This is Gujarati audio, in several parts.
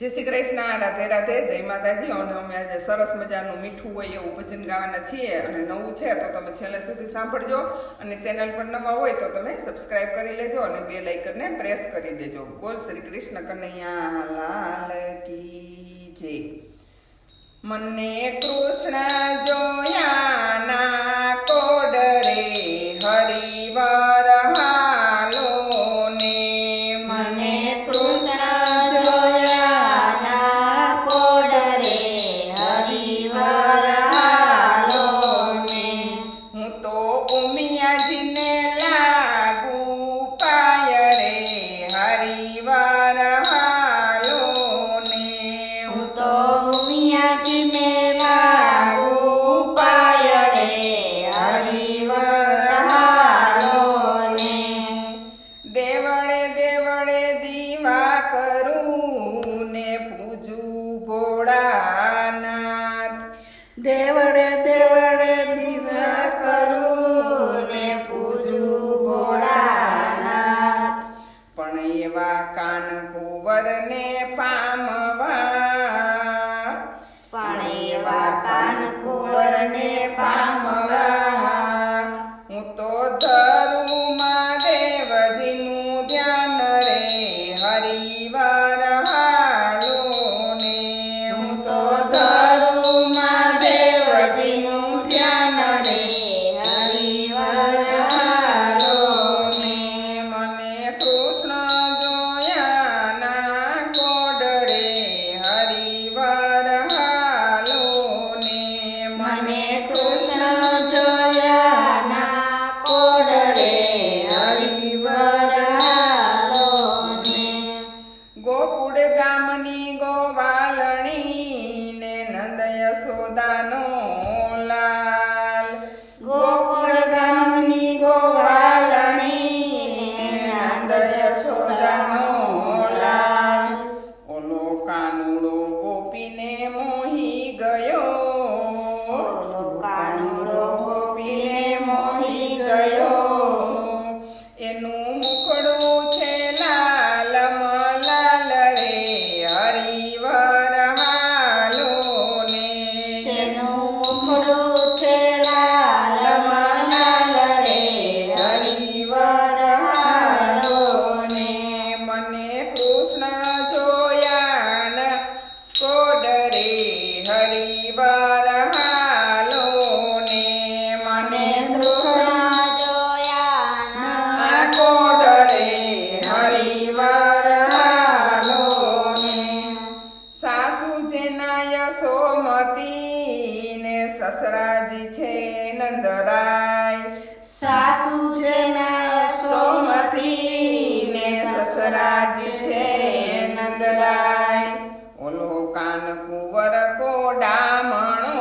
जय श्री कृष्ण, राधे राधे, जय माताजी। અને અમે આજે સરસ મજાનું મીઠું હોય એવું ભજન ગાવાના છીએ અને નવું છે તો તમે છેલ્લે સુધી સાંભળજો અને ચેનલ પર નવા હોય તો તમે સબસ્ક્રાઇબ કરી લેજો અને બેલ આઇકનને પ્રેસ કરી દેજો। બોલ શ્રી કૃષ્ણ કનૈયા લાલ કી જય। મને કૃષ્ણ જોયા ના કોડરે હરિવાર હાલો ને। મને કૃષ્ણ જોયા ના કોડરે હરિવાર હાલો ને। હું તો ઉમિયાજીને લાગુ પાય રે હરિવાર હાલો ને। હું તો ઉમિયાજીને લાગુ પાય રે હરિવાર હાલો ને। દેવળે દેવળે દીવા કરું ને પૂજું ભોળાનાથ। દેવળે દેવળે દીવા કરું ને પૂજું ભોળાનાથ। પણ એવા કાન કુંવરને પામવા, પણ એવા કાન કુંવરને પામવા હું તો ધરું મહાદેવજીનું ધ્યાન રે હરિવાર હાલો ને। હું તો ધરું મહાદેવજીનું ધ્યાન રે હરિવાર હાલો ને। મને કૃષ્ણ જોયા ના કોડરે હરિવાર હાલો ને। મને કૃષ્ણ જોયા ના કોડરે હરિવાર હાલો ને। ગોકુળ ગામની ગોવાલણી ને નંદ યશોદાનો લાલ। ગોકુળ ગામની ગોવાલણી ને નંદ યશોદાનો લાલ। ઓલો કાનુડો ગોપીને મોહી ગયો, ઓલો કાનુડો ગોપીને મોહી ગયો। એનું મુખડું છે લાલ મલાલ રે હરિવાર હાલો ને। તેનું મુખડું છે લાલ મલાલ રે હરિવાર હાલો ને। મને કૃષ્ણ જોયા ના કોડરે હરિવાર હાલો ને। મને કૃષ્ણ જોયા ના કોડરે હરિવાર હાલો ને। સાસુ જેના યશોમતી ને સસરાજી છે નંદરાય। સાસુ જેના સોમતી ને સસરાજી છે નંદરાય। ઓલો કાન કુંવર કોડામણો,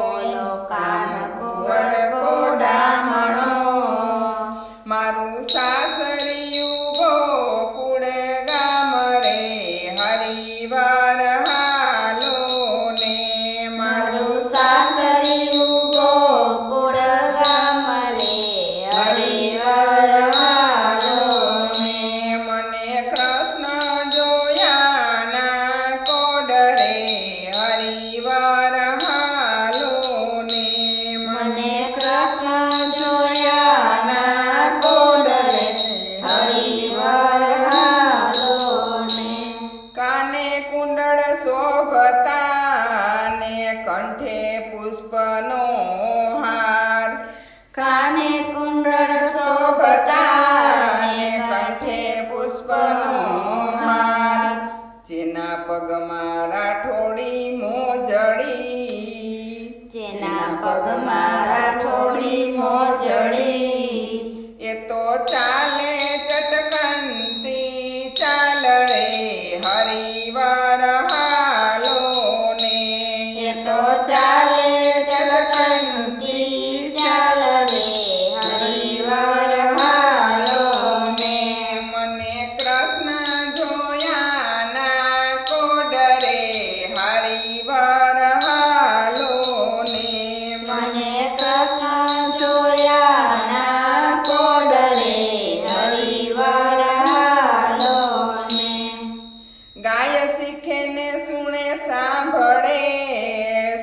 ઓલો કાન કુંવર કોડામણો। મારું સાસરિયું ગોકુળ ગામ રે હરિવાર હાલો ને। મારું સાસરિયું ગોકુળ ગામ રે હરિવાર હાલો ને। મને કૃષ્ણ જોયા ના કોડરે હરિવાર હાલો ને। મને કૃષ્ણ જોયા ના કોડરે હરિવાર હાલો ને। કાને કુંડળ શોભતા ને કંઠે પુષ્પનો હાર। કાને કુંડળ શોભતા ને કંઠે પુષ્પનો હાર। જેના પગમાં રાઠોડી મોજડી, જેના પગમાં રાઠોડી મોજડી એ તો ચાલે ચટકનતી ચાલ રે હરિવાર હાલો ને। એ તો ચાલે ચળકણતી ચાલ રે હરિવાર હાલો ને। મને કૃષ્ણ જોયા ના કોડરે હરિવાર હાલો ને। મને કૃષ્ણ શીખે ને સુણે સાંભળે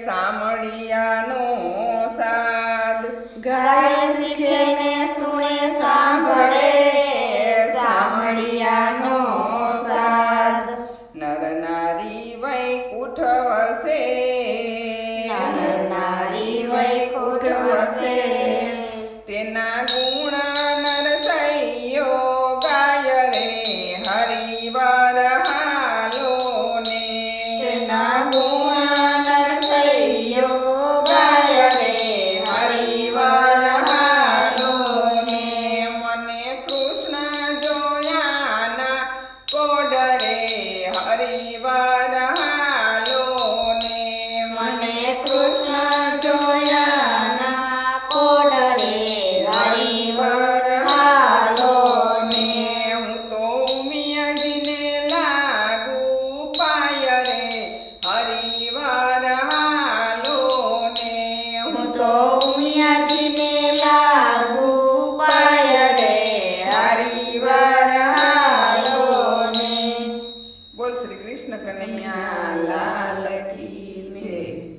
સામળિયાનો સાદ. ગાય શીખે ને સુણે સાંભળે સામળિયાનો સાદ. નર નારી વૈકુંઠ વસે નર નારી વૈકુંઠ વસે. તેના ગુણ નરસૈયો ગાય રે હરિવર હાલો ને. તેના ગુણ નરસૈયો ગાય રે હરિવર હાલો ને. મને કૃષ્ણ જોયાના કોડરે હરિવર હાલો ને. મને કૃષ્ણ જોયાના કોડરે હરિવર હાલો ને. હું તો ઉમિયાજીને લાગુ પાય રે હરિવર હાલો ને. હું તો ઉમિયાજીને લાગુ પાય રે હરિવર હાલો ને. બોલ શ્રી કૃષ્ણ કનૈયા લાલ કી જય.